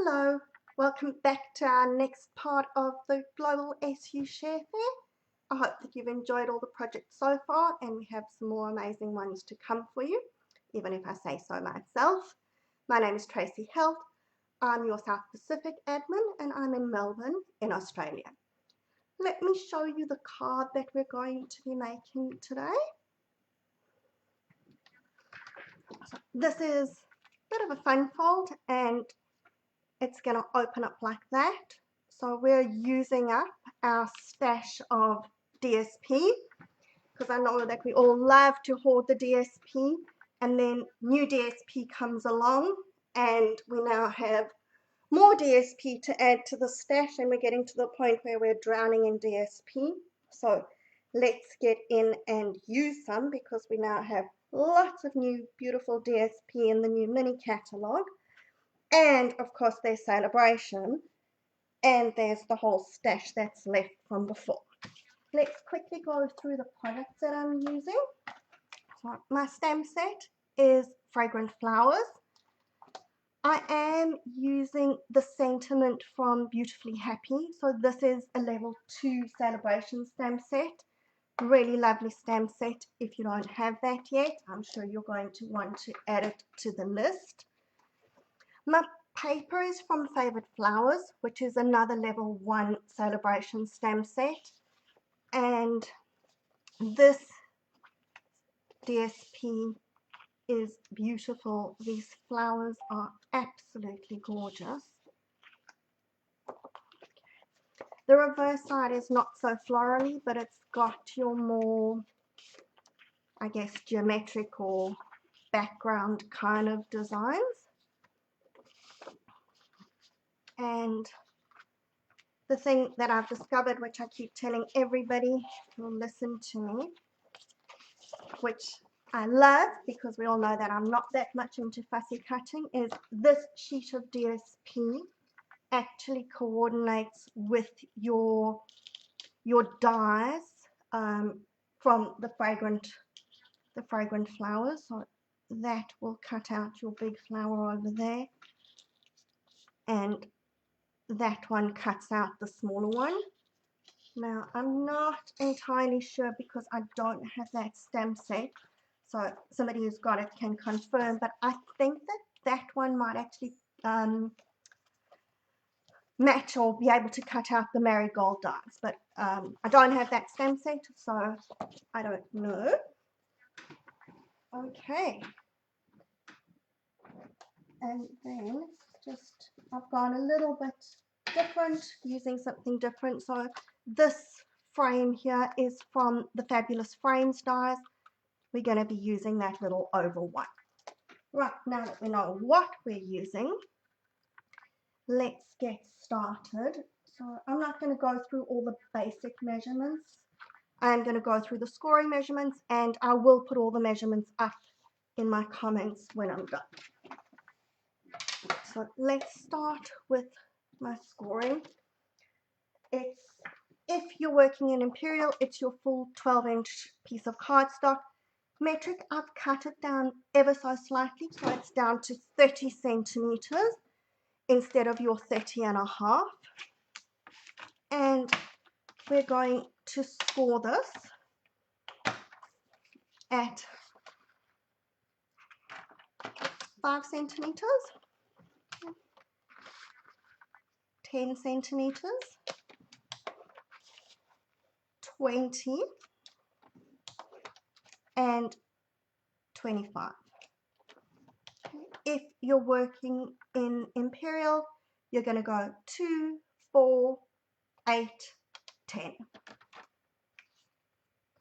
Hello, welcome back to our next part of the Global SU Share Fair. I hope that you've enjoyed all the projects so far and we have some more amazing ones to come for you, even if I say so myself. My name is Tracy Health. I'm your South Pacific admin and I'm in Melbourne in Australia. Let me show you the card that we're going to be making today. So this is a bit of a fun fold and it's going to open up like that. So we're using up our stash of DSP because I know that we all love to hoard the DSP, and then new DSP comes along and we now have more DSP to add to the stash, and we're getting to the point where we're drowning in DSP. So let's get in and use some because we now have lots of new beautiful DSP in the new mini catalogue. And of course there's Celebration, and there's the whole stash that's left from before. Let's quickly go through the products that I'm using. So my stamp set is Fragrant Flowers. I am using the Sentiment from Beautifully Happy. So this is a level 2 Celebration stamp set. Really lovely stamp set. If you don't have that yet, I'm sure you're going to want to add it to the list. My paper is from Favorite Flowers, which is another level 1 Celebration stamp set, and this DSP is beautiful. These flowers are absolutely gorgeous. The reverse side is not so florally, but it's got your more, I guess, geometric or background kind of designs. And the thing that I've discovered, which I keep telling everybody who will listen to me, which I love because we all know that I'm not that much into fussy cutting, is this sheet of DSP actually coordinates with your dies from the fragrant flowers. So that will cut out your big flower over there, and that one cuts out the smaller one. Now I'm not entirely sure because I don't have that stamp set, so somebody who's got it can confirm, but I think that one might actually match or be able to cut out the marigold dies, but I don't have that stamp set, so I don't know. Okay, and then just I've gone a little bit different, using something different. So this frame here is from the Fabulous Frames dies. We're going to be using that little oval one. Right, now that we know what we're using, let's get started. So I'm not going to go through all the basic measurements. I'm going to go through the scoring measurements, and I will put all the measurements up in my comments when I'm done. So let's start with my scoring. If you're working in Imperial, it's your full 12-inch piece of cardstock. Metric, I've cut it down ever so slightly, so it's down to 30 centimeters instead of your 30.5. And we're going to score this at 5 centimeters, 10 centimeters, 20, and 25. If you're working in Imperial, you're going to go 2, 4, 8, 10.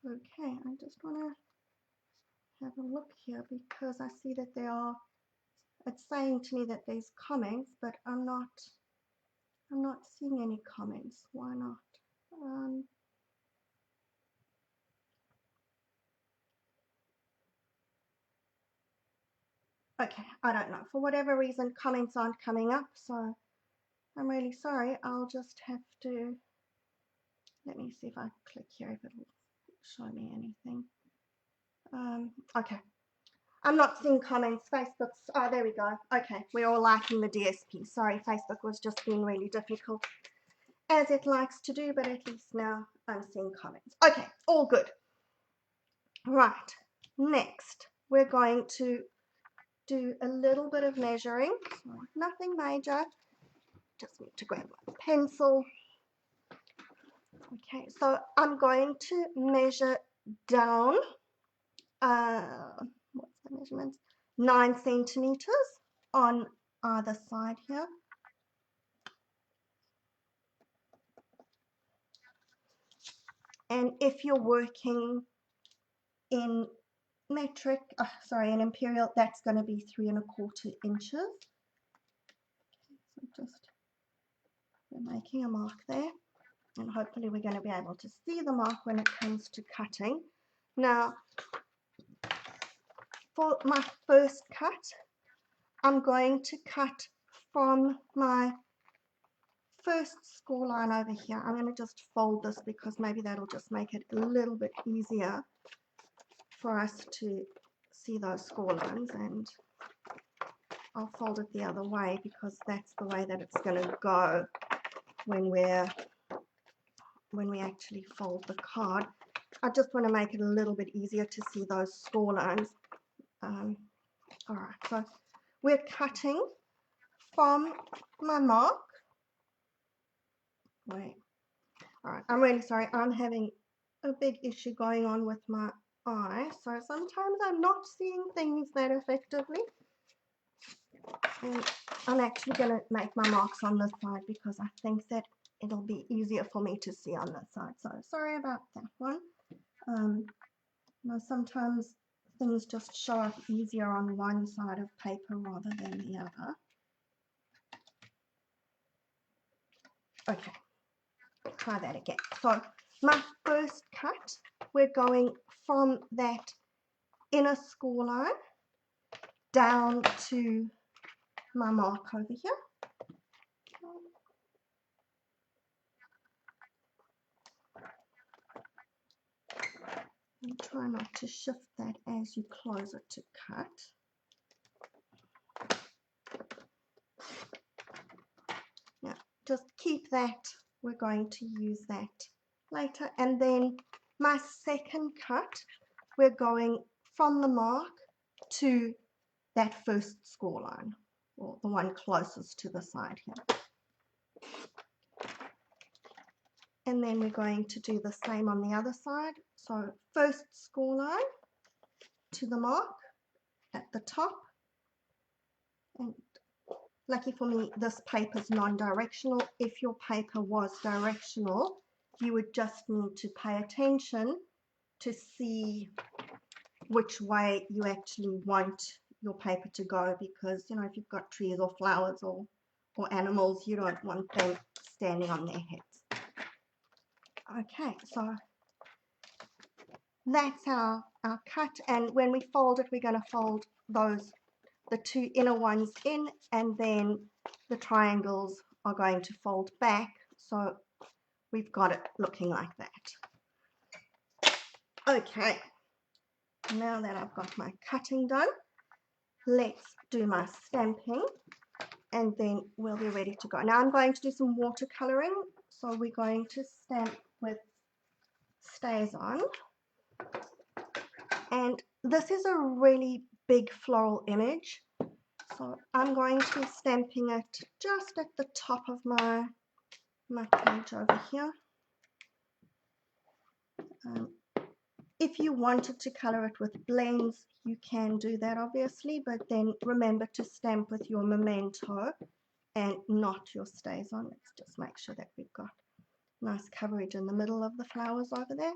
Okay, I just want to have a look here because I see that it's saying to me that there's comments, but I'm not seeing any comments. Why not? Okay, I don't know. For whatever reason, comments aren't coming up, so I'm really sorry. I'll just have to, let me see if I click here if it'll show me anything. Okay. I'm not seeing comments. Facebook's, oh, there we go. Okay, we're all liking the DSP. Sorry, Facebook was just being really difficult, as it likes to do, but at least now I'm seeing comments. Okay, all good. Right, next, we're going to do a little bit of measuring. So nothing major. Just need to grab my pencil. Okay, so I'm going to measure down, what's the measurements? 9 centimeters on either side here. And if you're working in metric, in imperial, that's going to be 3¼ inches. So just we're making a mark there, and hopefully we're going to be able to see the mark when it comes to cutting. Now, for my first cut, I'm going to cut from my first score line over here. I'm going to just fold this because maybe that'll just make it a little bit easier for us to see those score lines, and I'll fold it the other way because that's the way that it's going to go when we actually fold the card. I just want to make it a little bit easier to see those score lines. Alright, so we're cutting from my mark. Wait. Alright, I'm really sorry. I'm having a big issue going on with my eye, so sometimes I'm not seeing things that effectively. And I'm actually going to make my marks on this side because I think that it'll be easier for me to see on this side. So sorry about that one. Sometimes things just show up easier on one side of paper rather than the other. Okay, try that again. So my first cut, we're going from that inner score line down to my mark over here. And try not to shift that as you close it to cut. Now, just keep that. We're going to use that later. And then my second cut, we're going from the mark to that first score line, or the one closest to the side here. And then we're going to do the same on the other side. So first score line to the mark at the top. And lucky for me, this paper is non-directional. If your paper was directional, you would just need to pay attention to see which way you actually want your paper to go, because if you've got trees or flowers or animals, you don't want them standing on their heads. Okay, so that's our cut, and when we fold it, we're going to fold the two inner ones in, and then the triangles are going to fold back, so we've got it looking like that. Okay, now that I've got my cutting done, let's do my stamping, and then we'll be ready to go. Now I'm going to do some watercoloring, so we're going to stamp with StazOn. And this is a really big floral image, so I'm going to be stamping it just at the top of my page over here. If you wanted to color it with blends, you can do that obviously, but then remember to stamp with your Memento and not your StazOn. Let's just make sure that we've got nice coverage in the middle of the flowers over there.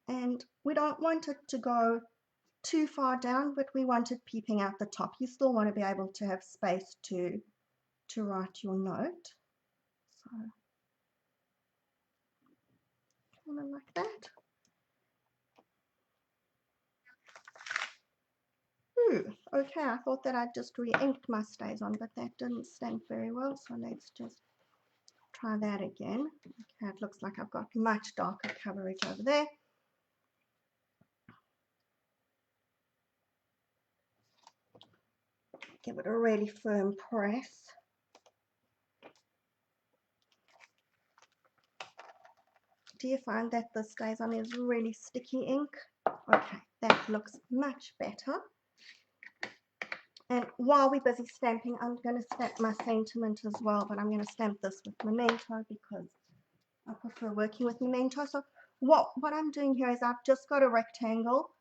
And we don't want it to go too far down, but we want it peeping out the top. You still want to be able to have space to write your note. So kind of like that. Okay, I thought that I'd just re-inked my StazOn, but that didn't stamp very well, so let's just try that again. Okay, it looks like I've got much darker coverage over there. give it a really firm press. Do you find that this stays on as really sticky ink? Okay, that looks much better. And while we're busy stamping, I'm going to stamp my sentiment as well, but I'm going to stamp this with Memento because I prefer working with Memento. So what I'm doing here is I've just got a rectangle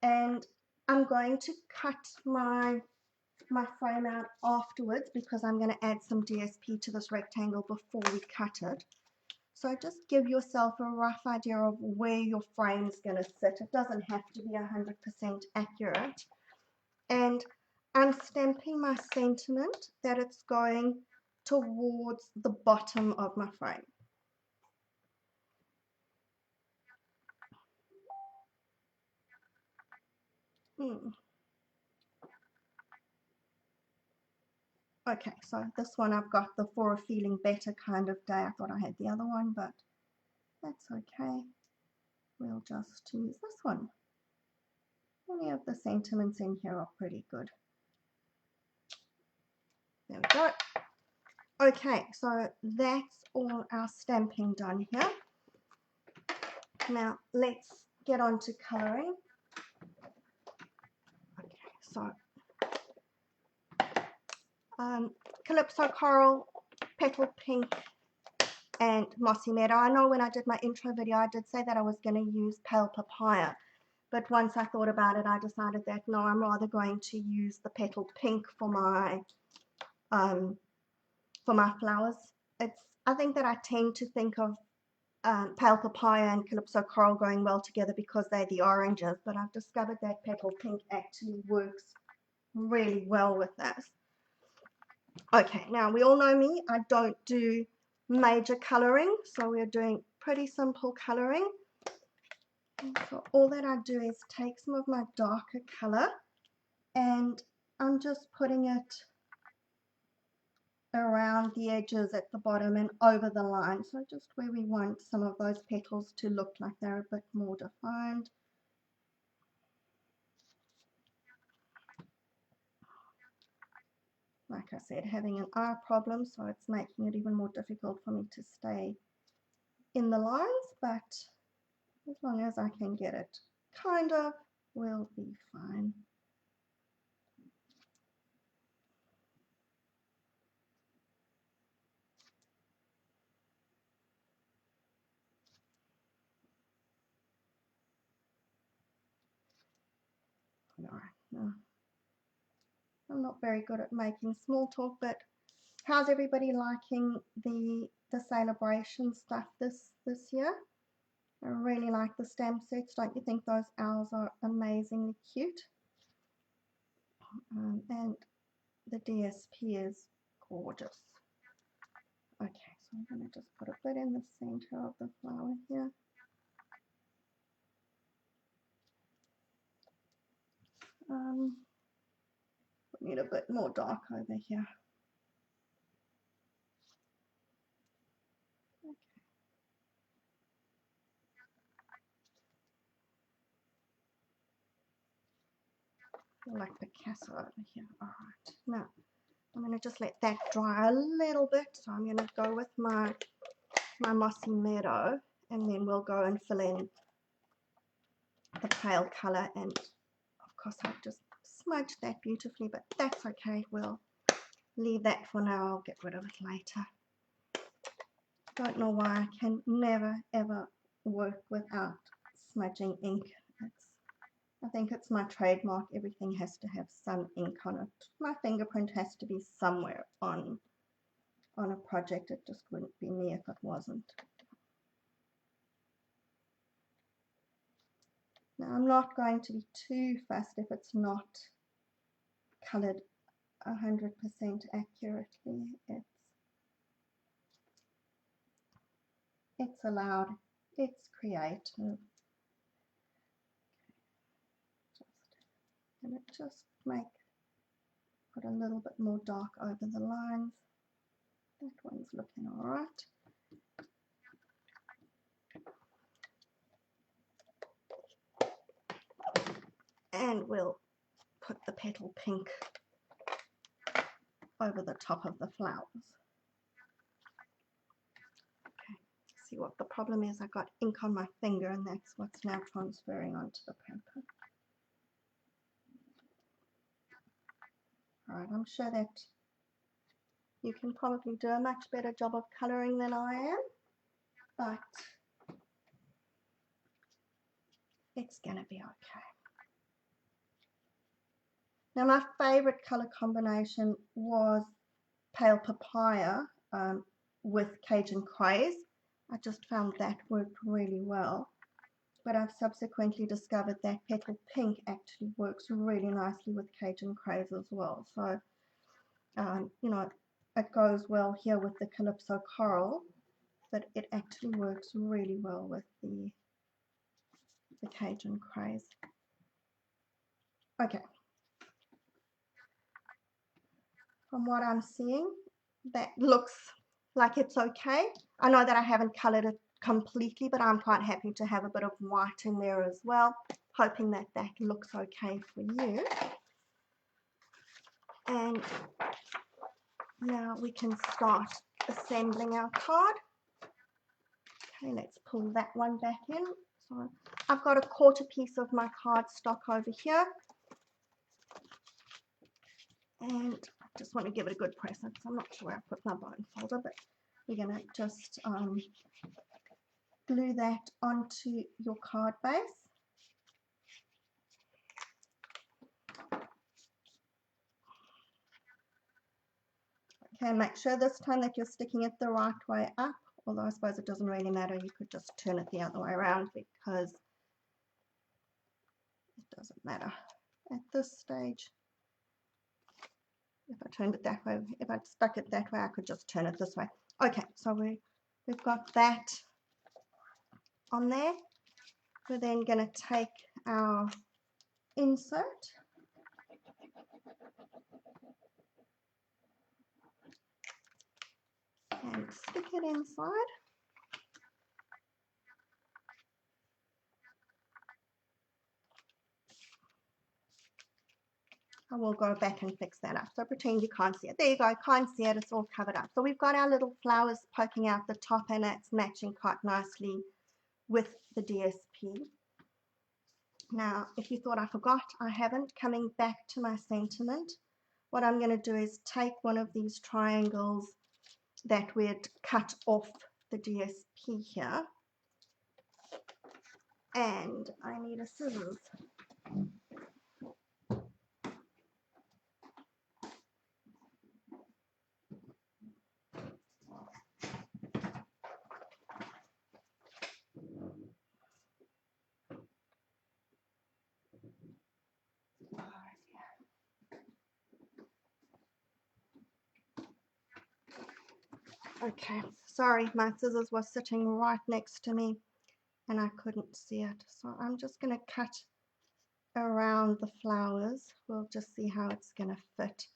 and I'm going to cut my frame out afterwards because I'm going to add some DSP to this rectangle before we cut it. So just give yourself a rough idea of where your frame's going to sit. It doesn't have to be 100% accurate. And I'm stamping my sentiment that it's going towards the bottom of my frame. Okay, so this one I've got the For a Feeling Better kind of day. I thought I had the other one, but that's okay. We'll just use this one. Any of the sentiments in here are pretty good. There we go. Okay, so that's all our stamping done here. Now let's get on to colouring. Okay, so Calypso Coral, Petal Pink, and Mossy Meadow. I know when I did my intro video, I did say that I was going to use Pale Papaya, but once I thought about it, I decided that no, I'm rather going to use the Petal Pink for my flowers. I think that I tend to think of Pale Papaya and Calypso Coral going well together because they're the oranges, but I've discovered that Petal Pink actually works really well with this. Okay, now we all know me, I don't do major colouring, so we're doing pretty simple colouring. So all that I do is take some of my darker colour and I'm just putting it around the edges at the bottom and over the line, so just where we want some of those petals to look like they're a bit more defined. Like I said, having an eye problem, so it's making it even more difficult for me to stay in the lines, but as long as I can get it kind of, we'll be fine. No, I'm not very good at making small talk, but how's everybody liking the celebration stuff this year? I really like the stamp sets. Don't you think those owls are amazingly cute? And the DSP is gorgeous. Okay, so I'm going to just put a bit in the center of the flower here. We need a bit more dark over here. Okay. Like Picasso over here. All right. Now I'm going to just let that dry a little bit. So I'm going to go with my Mossy Meadow, and then we'll go and fill in the pale color. And of course I've just smudged that beautifully, but that's okay. We'll leave that for now. I'll get rid of it later. Don't know why I can never ever work without smudging ink. I think it's my trademark. Everything has to have some ink on it. My fingerprint has to be somewhere on a project. It just wouldn't be me if it wasn't. Now I'm not going to be too fussed if it's not colored 100% accurately. It's allowed. It's creative. And it just put a little bit more dark over the lines. That one's looking all right. And we'll put the Petal Pink over the top of the flowers. Okay, see what the problem is. I got ink on my finger and that's what's now transferring onto the paper. Alright, I'm sure that you can probably do a much better job of colouring than I am, but it's going to be okay. Now my favourite colour combination was Pale Papaya with Cajun Craze. I just found that worked really well. But I've subsequently discovered that Petal Pink actually works really nicely with Cajun Craze as well. So, you know, it goes well here with the Calypso Coral, but it actually works really well with the Cajun Craze. Okay. From what I'm seeing, that looks like it's okay. I know that I haven't coloured it completely, but I'm quite happy to have a bit of white in there as well, hoping that that looks okay for you. And now we can start assembling our card. Okay, let's pull that one back in. So I've got a quarter piece of my cardstock over here, and I just want to give it a good press. I'm not sure where I put my bone folder, but we're going to just glue that onto your card base. Okay, make sure this time that you're sticking it the right way up, although I suppose it doesn't really matter. You could just turn it the other way around because it doesn't matter at this stage. If I turned it that way, if I stuck it that way, I could just turn it this way. Okay, so we've got that on there. We're then going to take our insert and stick it inside. I will go back and fix that up. So pretend you can't see it. There you go, can't see it, it's all covered up. So we've got our little flowers poking out the top, and that's matching quite nicely with the DSP. Now, if you thought I forgot, I haven't. Coming back to my sentiment, what I'm going to do is take one of these triangles that we had cut off the DSP here, and I need a scissors. Okay, sorry, my scissors were sitting right next to me and I couldn't see it. So I'm just going to cut around the flowers. We'll just see how it's going to fit.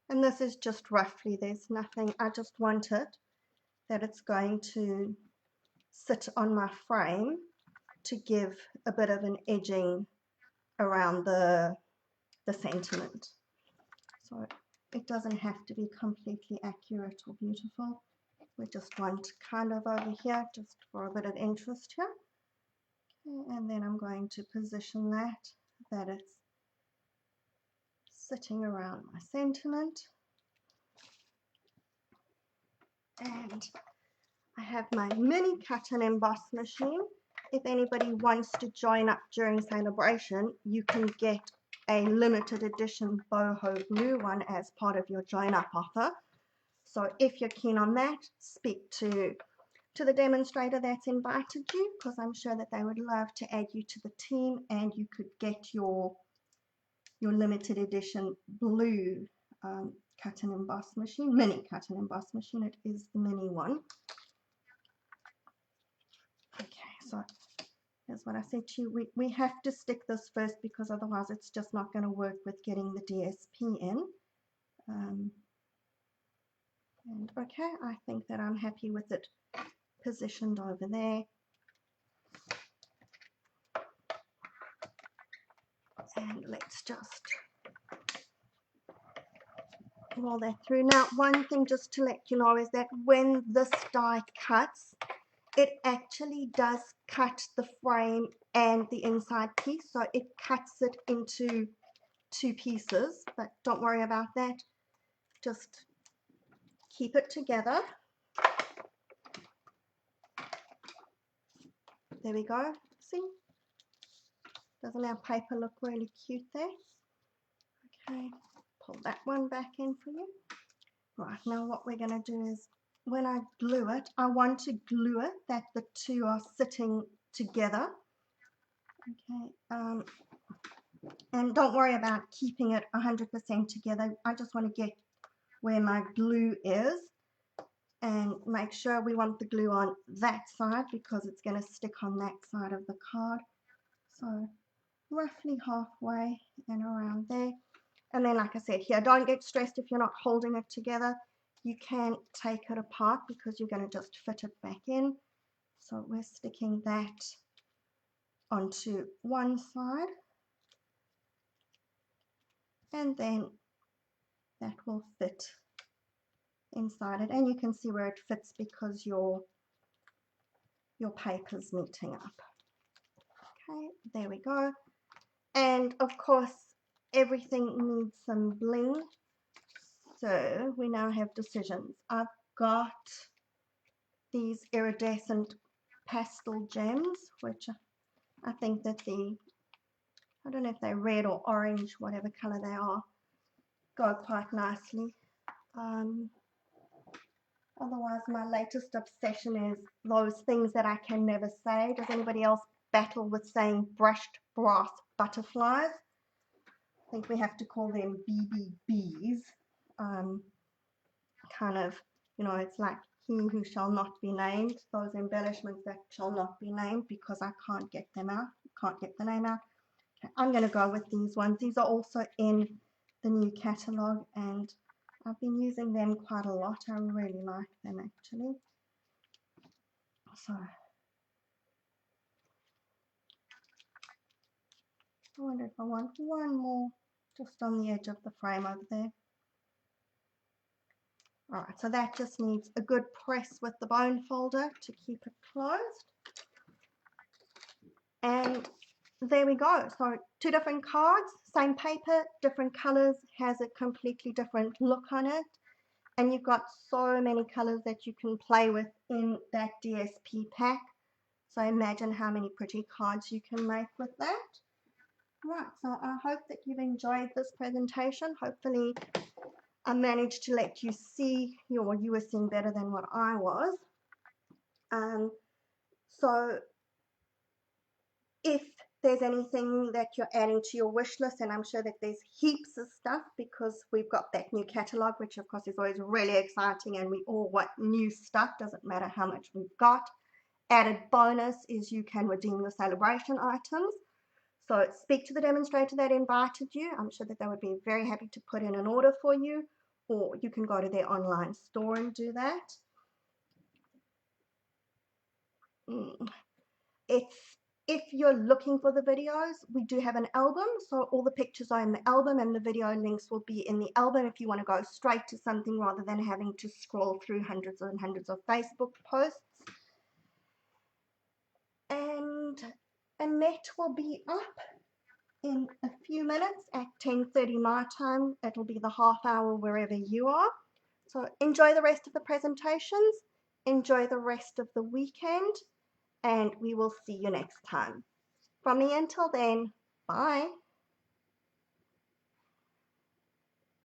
And this is just roughly, there's nothing, I just want it that it's going to sit on my frame to give a bit of an edging around the sentiment. So it doesn't have to be completely accurate or beautiful. We just want kind of over here just for a bit of interest here. Okay, and then I'm going to position that it's sitting around my sentiment. And I have my mini cut and emboss machine. If anybody wants to join up during celebration, you can get a limited edition boho blue one as part of your join up offer. So if you're keen on that, speak to the demonstrator that's invited you, because I'm sure that they would love to add you to the team, and you could get your limited edition blue cut and emboss machine, mini cut and emboss machine. It is the mini one. Okay, so here's what I said to you. We have to stick this first because otherwise it's just not going to work with getting the DSP in. And okay, I think that I'm happy with it positioned over there. And let's just roll that through. Now, one thing just to let you know is that when this die cuts, it actually does cut the frame and the inside piece, so it cuts it into 2 pieces, but don't worry about that. Just keep it together. There we go. See? Doesn't our paper look really cute there? Okay, pull that one back in for you. Right, now what we're going to do is, when I glue it, I want to glue it that the two are sitting together. Okay, and don't worry about keeping it 100% together. I just want to get where my glue is and make sure we want the glue on that side because it's going to stick on that side of the card. So roughly halfway and around there. And then, like I said here, don't get stressed if you're not holding it together. You can take it apart because you're going to just fit it back in. So we're sticking that onto one side, and then that will fit inside it. And you can see where it fits because your paper's meeting up. Okay, there we go. And of course, everything needs some bling. So we now have decisions. I've got these iridescent pastel gems, which I think that I don't know if they're red or orange, whatever color they are, go quite nicely. Otherwise, my latest obsession is those things that I can never say. Does anybody else battle with saying brushed brass butterflies? I think we have to call them BBBs. Kind of, you know, it's like he who shall not be named, those embellishments that shall not be named because I can't get them out, can't get the name out. Okay, I'm going to go with these ones. These are also in the new catalogue and I've been using them quite a lot. I really like them actually. So I wonder if I want one more just on the edge of the frame over there. Alright, so that just needs a good press with the bone folder to keep it closed. And there we go. So 2 different cards, same paper, different colors, has a completely different look on it. And you've got so many colors that you can play with in that DSP pack. So imagine how many pretty cards you can make with that. Right, so I hope that you've enjoyed this presentation. Hopefully I managed to let you see, or you were seeing better than what I was. So if there's anything that you're adding to your wish list, and I'm sure that there's heaps of stuff because we've got that new catalogue, which of course is always really exciting, and we all want new stuff, doesn't matter how much we've got. Added bonus is you can redeem your celebration items. So speak to the demonstrator that invited you. I'm sure that they would be very happy to put in an order for you, or you can go to their online store and do that. If you're looking for the videos, we do have an album, so all the pictures are in the album and the video links will be in the album if you want to go straight to something rather than having to scroll through hundreds and hundreds of Facebook posts. And Annette will be up in a few minutes at 10:30 my time. It'll be the half hour wherever you are. So enjoy the rest of the presentations, enjoy the rest of the weekend, and we will see you next time. From me until then, bye.